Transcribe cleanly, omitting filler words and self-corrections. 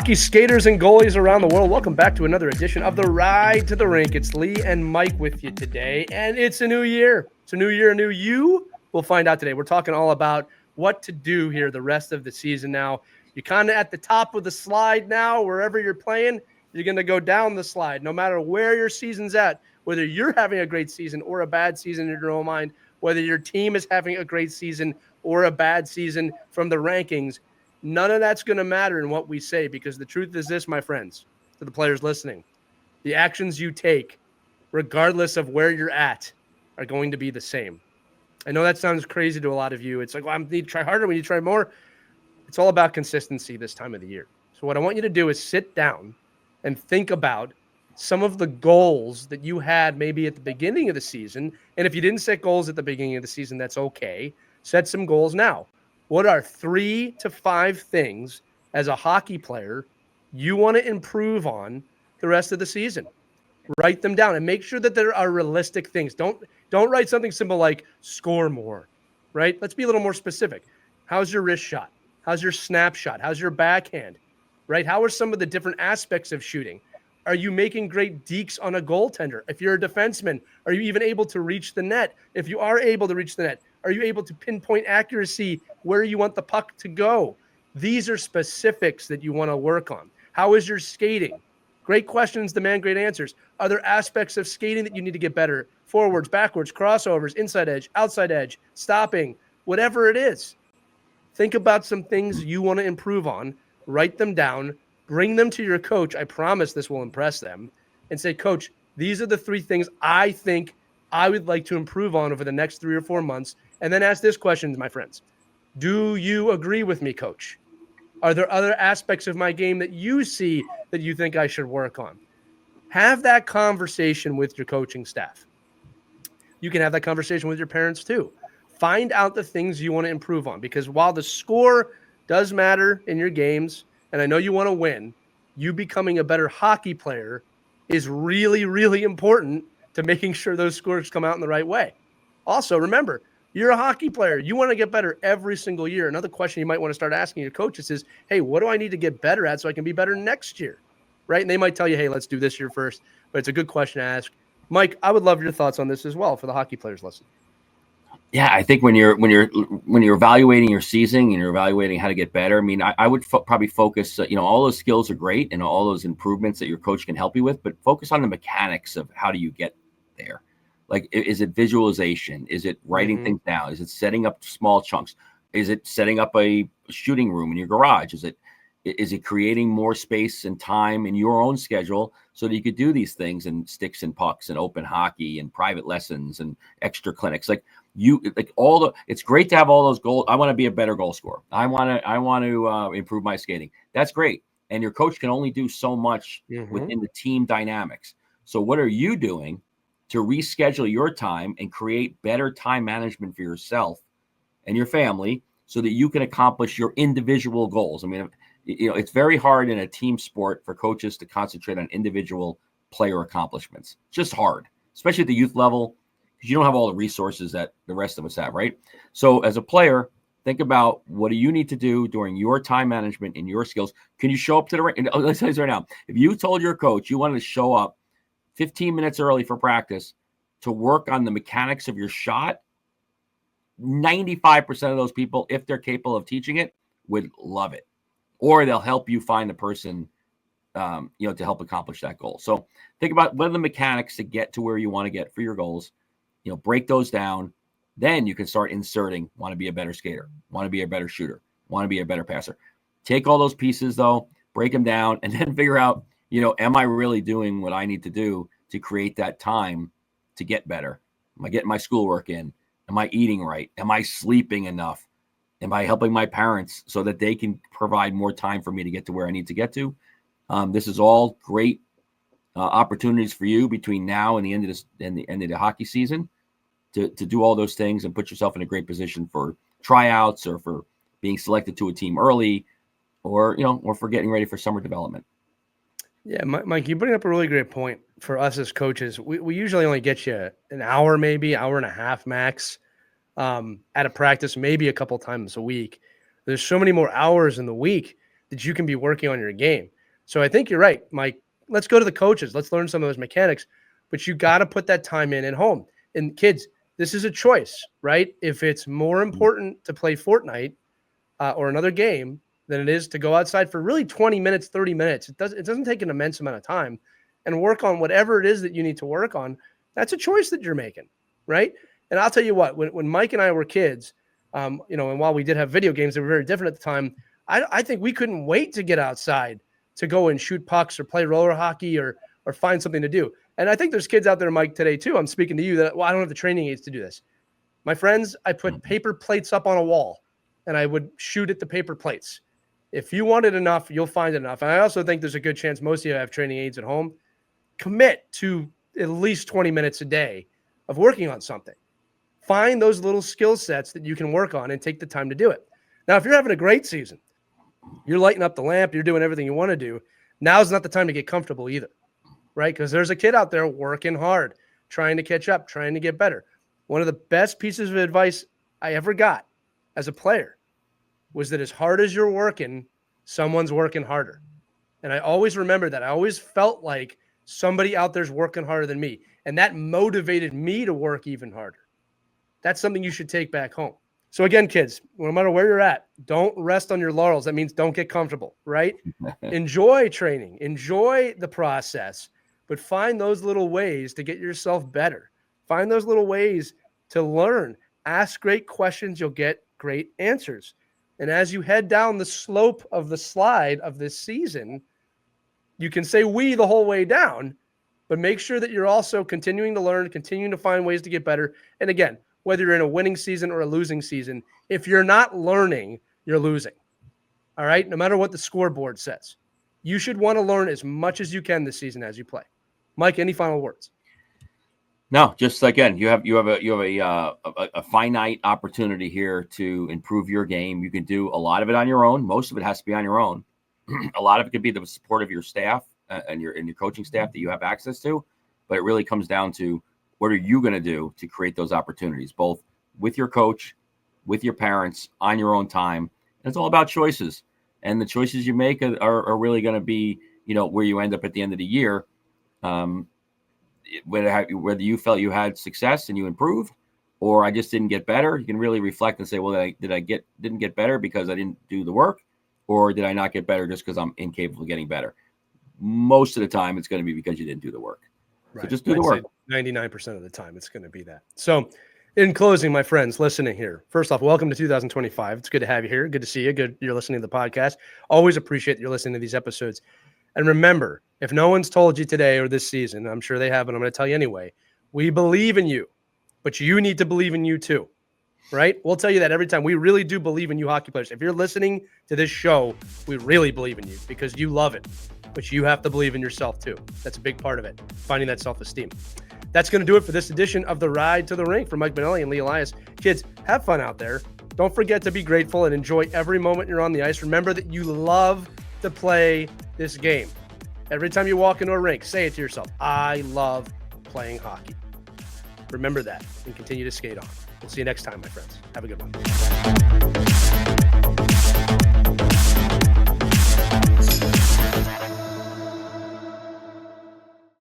Hockey skaters and goalies around the world, welcome back to another edition of The Ride to the Rink. It's Lee and Mike with you today, and it's a new year. It's a new year, a new you. We'll find out today. We're talking all about what to do here the rest of the season now. You're kind of at the top of the slide now. Wherever you're playing, you're going to go down the slide. No matter where your season's at, whether you're having a great season or a bad season in your own mind, whether your team is having a great season or a bad season from the rankings, none of that's going to matter in what we say, because the truth is this, my friends, to the players listening, the actions you take, regardless of where you're at, are going to be the same. I know that sounds crazy to a lot of you. It's like, well, I need to try harder. We need to try more. It's all about consistency this time of the year. So what I want you to do is sit down and think about some of the goals that you had maybe at the beginning of the season. And if you didn't set goals at the beginning of the season, that's okay. Set some goals now. What are 3 to 5 things as a hockey player you want to improve on the rest of the season? Write them down and make sure that there are realistic things. Don't write something simple like score more, right? Let's be a little more specific. How's your wrist shot? How's your snap shot? How's your backhand, right? How are some of the different aspects of shooting? Are you making great dekes on a goaltender? If you're a defenseman, are you even able to reach the net? If you are able to reach the net, are you able to pinpoint accuracy where you want the puck to go? These are specifics that you want to work on. How is your skating? Great questions demand great answers. Are there aspects of skating that you need to get better? Forwards, backwards, crossovers, inside edge, outside edge, stopping, whatever it is. Think about some things you want to improve on. Write them down. Bring them to your coach. I promise this will impress them. And say, Coach, these are the 3 things I think I would like to improve on over the next 3 or 4 months. And then ask this question, my friends. Do you agree with me, Coach? Are there other aspects of my game that you see that you think I should work on? Have that conversation with your coaching staff. You can have that conversation with your parents too. Find out the things you want to improve on, because while the score does matter in your games, and I know you want to win, you becoming a better hockey player is really, really important to making sure those scores come out in the right way. Also, remember, you're a hockey player. You want to get better every single year. Another question you might want to start asking your coaches is, hey, what do I need to get better at so I can be better next year? Right? And they might tell you, hey, let's do this year first. But it's a good question to ask. Mike, I would love your thoughts on this as well for the hockey players listening. Yeah, I think when you're evaluating your season and you're evaluating how to get better, I mean, I would probably focus, all those skills are great and all those improvements that your coach can help you with, but focus on the mechanics of how do you get there. Like, is it visualization? Is it writing things down? Is it setting up small chunks? Is it setting up a shooting room in your garage? Is it creating more space and time in your own schedule so that you could do these things and sticks and pucks and open hockey and private lessons and extra clinics? It's great to have all those goals. I want to be a better goal scorer. I want to improve my skating. That's great. And your coach can only do so much within the team dynamics. So what are you doing to reschedule your time and create better time management for yourself and your family so that you can accomplish your individual goals? I mean, it's very hard in a team sport for coaches to concentrate on individual player accomplishments. It's just hard, especially at the youth level, because you don't have all the resources that the rest of us have, right? So as a player, think about what do you need to do during your time management and your skills. Can you show up to the rink? Let's tell you right now, if you told your coach you wanted to show up 15 minutes early for practice to work on the mechanics of your shot, 95% of those people, if they're capable of teaching it, would love it. Or they'll help you find the person, to help accomplish that goal. So think about what are the mechanics to get to where you want to get for your goals. Break those down. Then you can start inserting, want to be a better skater, want to be a better shooter, want to be a better passer. Take all those pieces, though, break them down, and then figure out, am I really doing what I need to do to create that time to get better? Am I getting my schoolwork in? Am I eating right? Am I sleeping enough? Am I helping my parents so that they can provide more time for me to get to where I need to get to? This is all great opportunities for you between now and the end of the hockey season to do all those things and put yourself in a great position for tryouts or for being selected to a team early, or for getting ready for summer development. Yeah, Mike, you bring up a really great point for us as coaches. We usually only get you an hour, maybe hour and a half max at a practice, maybe a couple times a week. There's so many more hours in the week that you can be working on your game. So I think you're right, Mike. Let's go to the coaches. Let's learn some of those mechanics, but you got to put that time in at home. And kids, this is a choice, right? If it's more important to play Fortnite or another game than it is to go outside for really 20 minutes, 30 minutes, it doesn't take an immense amount of time, and work on whatever it is that you need to work on. That's a choice that you're making, right? And I'll tell you what, when Mike and I were kids, and while we did have video games that were very different at the time, I think we couldn't wait to get outside to go and shoot pucks or play roller hockey or find something to do. And I think there's kids out there, Mike, today too. I'm speaking to you that, well, I don't have the training aids to do this. My friends, I put paper plates up on a wall and I would shoot at the paper plates. If you want it enough, you'll find it enough. And I also think there's a good chance most of you have training aids at home. Commit to at least 20 minutes a day of working on something. Find those little skill sets that you can work on and take the time to do it. Now, if you're having a great season, you're lighting up the lamp, you're doing everything you want to do, now's not the time to get comfortable either, right? Because there's a kid out there working hard, trying to catch up, trying to get better. One of the best pieces of advice I ever got as a player was that as hard as you're working, someone's working harder. And I always remember that. I always felt like somebody out there's working harder than me. And that motivated me to work even harder. That's something you should take back home. So again, kids, no matter where you're at, don't rest on your laurels. That means don't get comfortable, right? Enjoy training, enjoy the process, but find those little ways to get yourself better. Find those little ways to learn. Ask great questions. You'll get great answers. And as you head down the slope of the slide of this season, you can say we the whole way down, but make sure that you're also continuing to learn, continuing to find ways to get better. And again, whether you're in a winning season or a losing season, if you're not learning, you're losing. All right? No matter what the scoreboard says. You should want to learn as much as you can this season as you play. Mike, any final words? No, just again, you have a finite opportunity here to improve your game. You can do a lot of it on your own. Most of it has to be on your own. A lot of it could be the support of your staff and your coaching staff that you have access to. But it really comes down to what are you going to do to create those opportunities, both with your coach, with your parents, on your own time. And it's all about choices. And the choices you make are really going to be, where you end up at the end of the year. Whether you felt you had success and you improved, or I just didn't get better, you can really reflect and say, well, didn't get better because I didn't do the work, or did I not get better just because I'm incapable of getting better? Most of the time, it's going to be because you didn't do the work. Right. So just do the work. 99% of the time, it's going to be that. So in closing, my friends listening here, first off, welcome to 2025. It's good to have you here. Good to see you. Good you're listening to the podcast. Always appreciate that you're listening to these episodes. And remember, if no one's told you today or this season, I'm sure they haven't, I'm going to tell you anyway, we believe in you, but you need to believe in you too, right? We'll tell you that every time. We really do believe in you hockey players. If you're listening to this show, we really believe in you because you love it, but you have to believe in yourself too. That's a big part of it, finding that self-esteem. That's going to do it for this edition of The Ride to the Rink for Mike Benelli and Lee Elias. Kids, have fun out there. Don't forget to be grateful and enjoy every moment you're on the ice. Remember that you love to play this game. Every time you walk into a rink, say it to yourself, I love playing hockey. Remember that and continue to skate on. We'll see you next time, my friends. Have a good one.